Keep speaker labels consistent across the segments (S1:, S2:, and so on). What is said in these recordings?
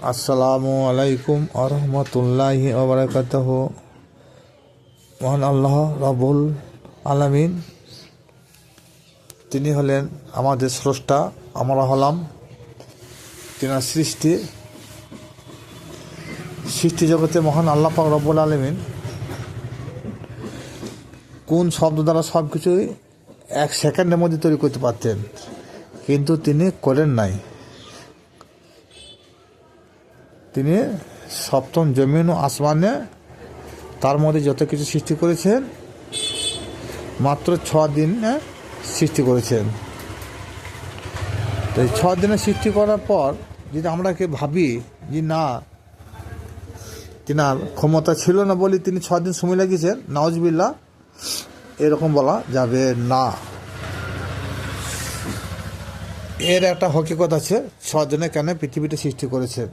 S1: আসসালামু আলাইকুম আরহামতুল্লাহি ওবারাকাতুহু। মহান আল্লাহ রাব্বুল আলামিন তিনি হলেন আমাদের স্রষ্টা, আমরা হলাম তিনার সৃষ্টি জগতে মহান আল্লাহ পাক রব্বুল আলামিন কোন শব্দ দ্বারা সব কিছুই এক সেকেন্ডের মধ্যে তৈরি করতে পারতেন, কিন্তু তিনি করেন নাই। তিনি সপ্তম জমিন ও আসমানে তার মধ্যে যত কিছু সৃষ্টি করেছেন মাত্র 6 দিনে সৃষ্টি করেছেন। তো এই 6 দিনে সৃষ্টি করার পর যদি আমরা কে ভাবি যে না, তিনার ক্ষমতা ছিল না বলে তিনি 6 দিন সময় লাগিয়েছেন, নাউজুবিল্লাহ, এরকম বলা যাবে না। এর একটা হকিকত আছে, 6 দিনে কেন পৃথিবীটা সৃষ্টি করেছেন।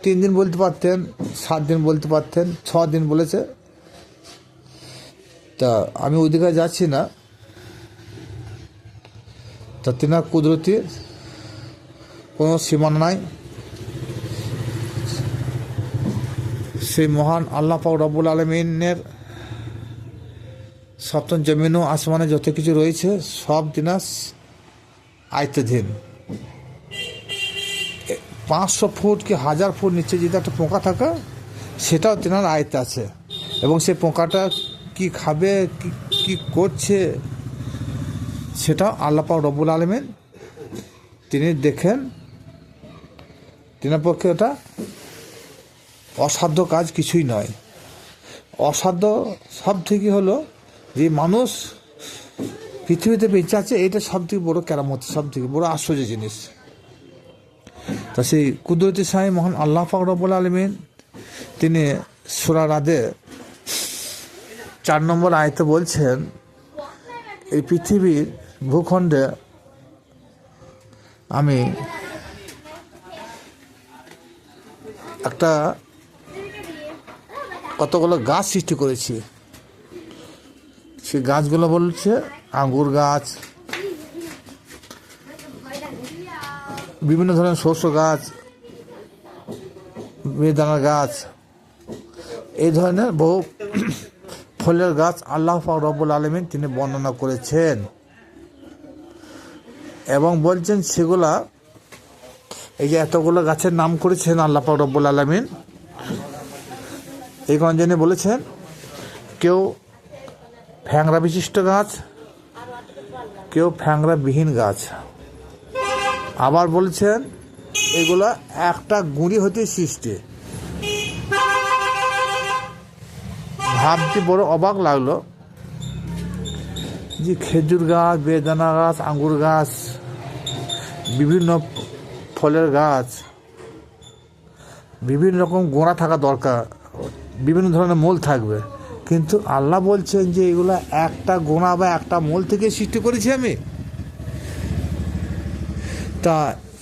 S1: 3 দিন বলতে পারতেন, 7 দিন বলতে পারতেন, 6 দিন বলেছে। তা আমি ওইদিকে যাচ্ছি না। তা তিনার কুদরতির কোনো সীমানা নাই। সেই মহান আল্লাহ পাক রব্বুল আলামিনের সপ্তম জমিন ও আসমানে যত কিছু রয়েছে সব তিনার আয়ত্তাধীন। 500 ফুট কি 1000 ফুট নিচে যদি একটা পোকা থাকে সেটাও তিনার আয়ত্তে আছে, এবং সেই পোকাটা কি খাবে, কি করছে সেটাও আল্লাহ পাক রব্বুল আলামিন তিনি দেখেন। তিনার পক্ষে ওটা অসাধ্য কাজ কিছুই নয়। অসাধ্য সব থেকে হলো যে মানুষ পৃথিবীতে বেঁচে আছে, এটা সব থেকে বড় কেরামত, সব থেকে বড় আশ্চর্য জিনিস। তা সেই কুদরতি সাই মহান আল্লাহ পাক রব্বুল আলামিন তিনি সূরা রাদে 4 নম্বর আয়াতে বলছেন, এই পৃথিবীর ভূখণ্ডে আমি একটা কতগুলো গাছ সৃষ্টি করেছি। সেই গাছগুলো বলছে আঙ্গুর গাছ, বিভিন্ন ধরনের শস্য গাছ, বেদানা গাছ, এই ধরনের বহু ফলের গাছ আল্লাহ পাক রব্বুল আলামিন তিনি বর্ণনা করেছেন, এবং বলছেন সেগুলা এই যে এতগুলো গাছের নাম করেছেন আল্লাহ পাক রব্বুল আলামিন, এই গঞ্জনে বলেছেন কেউ ফ্যাংরা বিশিষ্ট গাছ, কেউ ফ্যাংরা বিহীন গাছ। আবার বলেছেন এগুলা একটা গুঁড়ি হতে সৃষ্টি। ভাবতে বড় অবাক লাগলো যে খেজুর গাছ, বেদানা গাছ, আঙ্গুর গাছ, বিভিন্ন ফলের গাছ, বিভিন্ন রকম গোড়া থাকা দরকার, বিভিন্ন ধরনের মূল থাকবে, কিন্তু আল্লাহ বলছেন যে এগুলা একটা গোড়া বা একটা মূল থেকে সৃষ্টি করেছি আমি। তা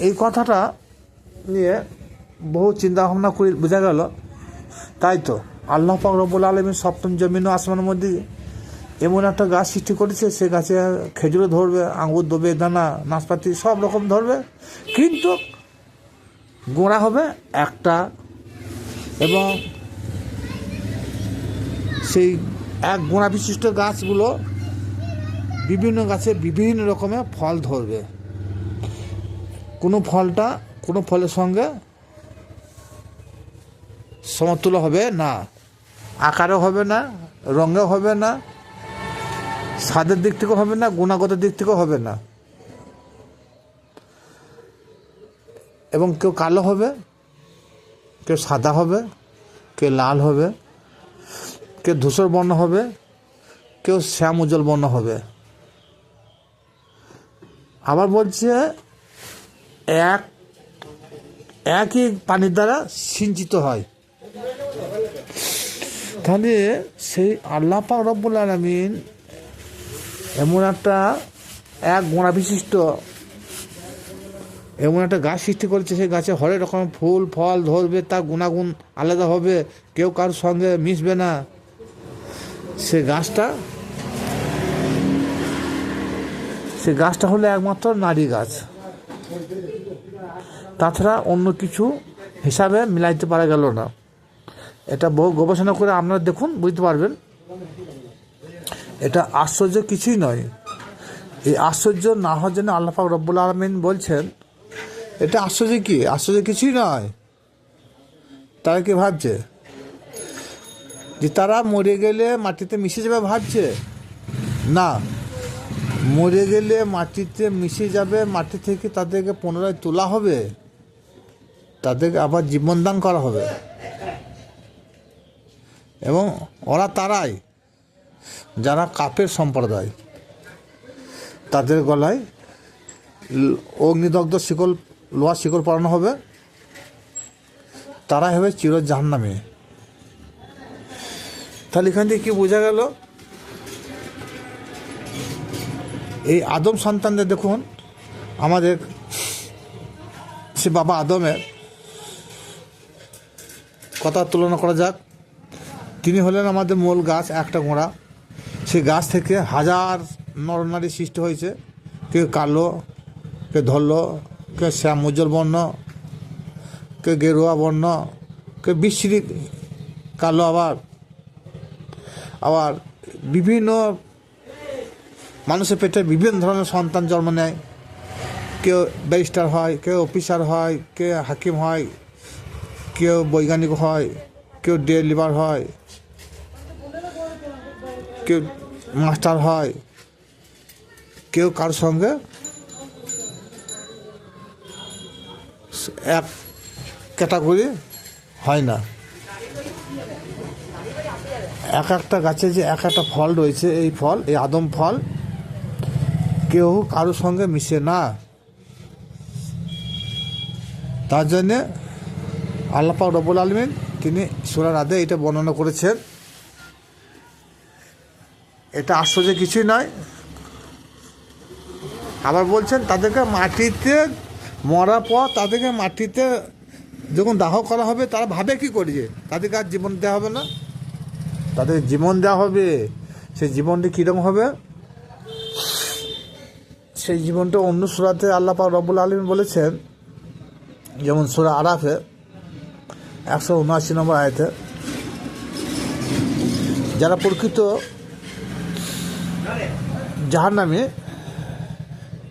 S1: এই কথাটা নিয়ে বহু চিন্তা ভাবনা করে বোঝা গেল, তাই তো আল্লাহ পাক রব্বুল আলামিন সপ্তম জমিন ও আসমানের মধ্যে এমন একটা গাছ সৃষ্টি করেছে, সে গাছে খেজুরও ধরবে, আঙ্গুর ধরবে, দানা, নাশপাতি সব রকম ধরবে, কিন্তু গোড়া হবে একটা, এবং সেই এক গোড়া বিশিষ্ট গাছগুলো বিভিন্ন গাছে বিভিন্ন রকমের ফল ধরবে। কোনো ফলের সঙ্গে সমতুল্য হবে না, আকারেও হবে না, রঙেও হবে না, স্বাদের দিক থেকেও হবে না, গুণগত দিক থেকেও হবে না। এবং কেউ কালো হবে, কেউ সাদা হবে, কেউ লাল হবে, কেউ ধূসর বর্ণ হবে, কেউ শ্যাম উজ্জ্বল বর্ণ হবে। আবার বলছে একই পানির দ্বারা সিঞ্চিত হয়। তাহলে সেই আল্লাহ পাক রব্বুল আলামিন এমন একটা এক গোড়া বিশিষ্ট এমন একটা গাছ সৃষ্টি করেছে, সেই গাছে হরেক রকম ফুল ফল ধরবে, তার গুণাগুণ আলাদা হবে, কেউ কারোর সঙ্গে মিশবে না। সে গাছটা হলো একমাত্র নারী গাছ। তাছাড়া অন্য কিছু হিসাবে মিলাইতে পারা গেল না। এটা বহু গবেষণা করে আপনারা দেখুন, বুঝতে পারবেন। এটা আশ্চর্য কিছুই নয়। এই আশ্চর্য না হওয়ার জন্য আল্লাহ পাক রব্বুল আলামিন বলছেন, এটা আশ্চর্য কি? আশ্চর্য কিছুই নয়। তারা কি ভাবছে যে তারা মরে গেলে মাটিতে মিশে যাবে ভাবছে? না, মরে গেলে মাটিতে মিশে যাবে, মাটি থেকে তাদেরকে পুনরায় তোলা হবে, তাদেরকে আবার জীবনদান করা হবে। এবং ওরা তারাই যারা কাফের সম্প্রদায়, তাদের গলায় অগ্নিদগ্ধ শিকল, লোহার শিকল পরানো হবে, তারাই হবে চির জাহান্নামে। তাহলে এখান থেকে কি বোঝা গেল? এই আদম সন্তানদের দেখুন, আমাদের সে বাবা আদমের কথা তুলনা করা যাক। তিনি হলেন আমাদের মূল গাছ, একটা গোড়া। সেই গাছ থেকে হাজার নরনারী সৃষ্টি হয়েছে। কেউ কালো, কেউ ধল্লো, কেউ শ্যাম উজ্জ্বল বর্ণ, কেউ গেরুয়া বর্ণ, কেউ বিশ্রী কালো, আবার বিভিন্ন মানুষের পেটে বিভিন্ন ধরনের সন্তান জন্ম নেয়। কেউ ব্যারিস্টার হয়, কেউ অফিসার হয়, কেউ হাকিম হয়, কেউ বৈজ্ঞানিক হয়, কেউ ডেলিভার হয়, কেউ মাস্টার হয়, কেউ কার সঙ্গে এক ক্যাটাগরি হয় না। এক একটা গাছে যে এক একটা ফল রয়েছে, এই ফল, এই আদম ফল, কেউ কারোর সঙ্গে মিশে না। তার জন্যে আল্লাহ পাক রব্বুল আলামিন তিনি সূরা রাদে এটা বর্ণনা করেছেন। এটা আশ্চর্য কিছুই নয়। আবার বলছেন তাদেরকে মাটিতে মরার পর তাদেরকে মাটিতে যখন দাহ করা হবে, তারা ভাবে কি করেছে? তাদেরকে আর জীবন দেওয়া হবে না, তাদের জীবন দেওয়া হবে। সেই জীবনটি কীরকম হবে? সেই জীবনটা অন্য সূরাতে আল্লাহ পাক রব্বুল আলামিন বলেছেন, যেমন সূরা আরাফে 179 নম্বর আয়াতে, যারা প্রকৃত জাহান্নামী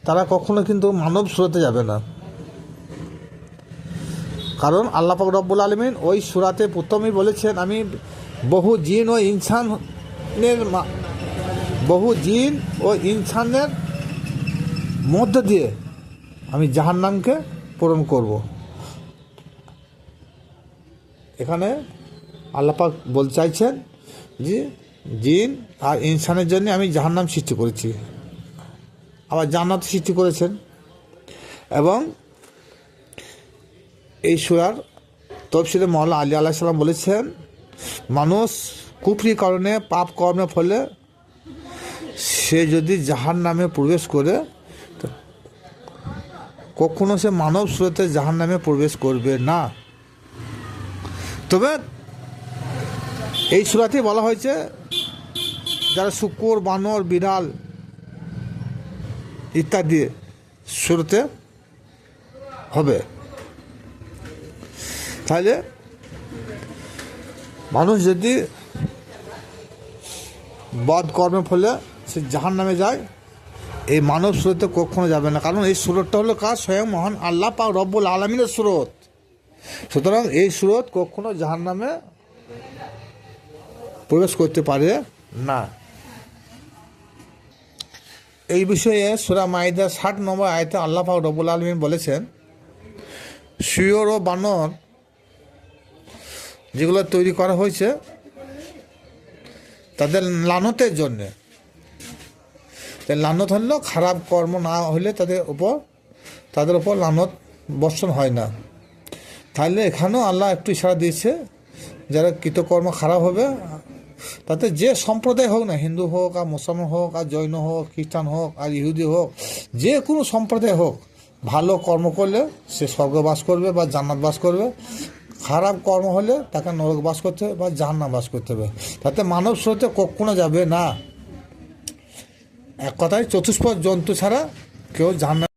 S1: তারা কখনো কিন্তু মানব সূরাতে যাবে না। কারণ আল্লাহ পাক রব্বুল আলামিন ওই সূরাতে প্রথমেই বলেছেন, আমি বহু জিন ও ইনসানের মধ্য দিয়ে আমি জাহান্নামকে পূরণ করব। এখানে আল্লাহ পাক বলতে চাইছেন যে জিন আর ইনসানের জন্য আমি জাহান্নাম সৃষ্টি করেছি, আবার জান্নাত সৃষ্টি করেছেন। এবং এই সূরার তফসিরে মওলানা আলী আলাইহিস সালাম বলেছেন, মানুষ কুফরির কারণে, পাপ কর্মের ফলে সে যদি জাহান্নামে প্রবেশ করে, কখনো সে মানব স্রোতে জাহান্নামে প্রবেশ করবে না। তবে এই সূরাতেই বলা হয়েছে যারা শূকর, বানর, বিড়াল ইত্যাদি শুরুতে হবে। তাহলে মানুষ যদি বদ কর্মের ফলে সে জাহান্নামে যায়, এই মানব স্রোতে কখনো যাবে না। কারণ এই স্রোতটা হলো কাজ স্বয়ং মহান আল্লাহ পাক রব্বুল আলামিনের স্রোত। সুতরাং এই স্রোত কখনো জাহান্নামে প্রবেশ করতে পারে না। এই বিষয়ে সূরা মাইদা 60 নম্বর আয়াতে আল্লাহ পাক রব্বুল আলামিন বলেছেন, শুয়োর ও বানর যেগুলো তৈরি করা হয়েছে তাদের লানতের জন্যে। লানত হলো খারাপ কর্ম না হলে তাদের উপর লানত বর্ষণ হয় না। তাহলে এখানেও আল্লাহ একটু ইশারা দিয়েছে, যারা কৃতকর্ম খারাপ হবে, তাতে যে সম্প্রদায় হোক না, হিন্দু হোক আর মুসলমান হোক আর জৈন হোক, খ্রিস্টান হোক আর ইহুদি হোক, যে কোনো সম্প্রদায় হোক, ভালো কর্ম করলে সে স্বর্গবাস করবে বা জান্নাত বাস করবে। খারাপ কর্ম হলে তাকে নরক বাস করতে হবে বা জাহান্নাম বাস করতে হবে। তাতে মানব স্রোতে কখনো যাবে না। এক কথায় চতুষ্পদ জন্তু ছাড়া কেউ জাহান্নাম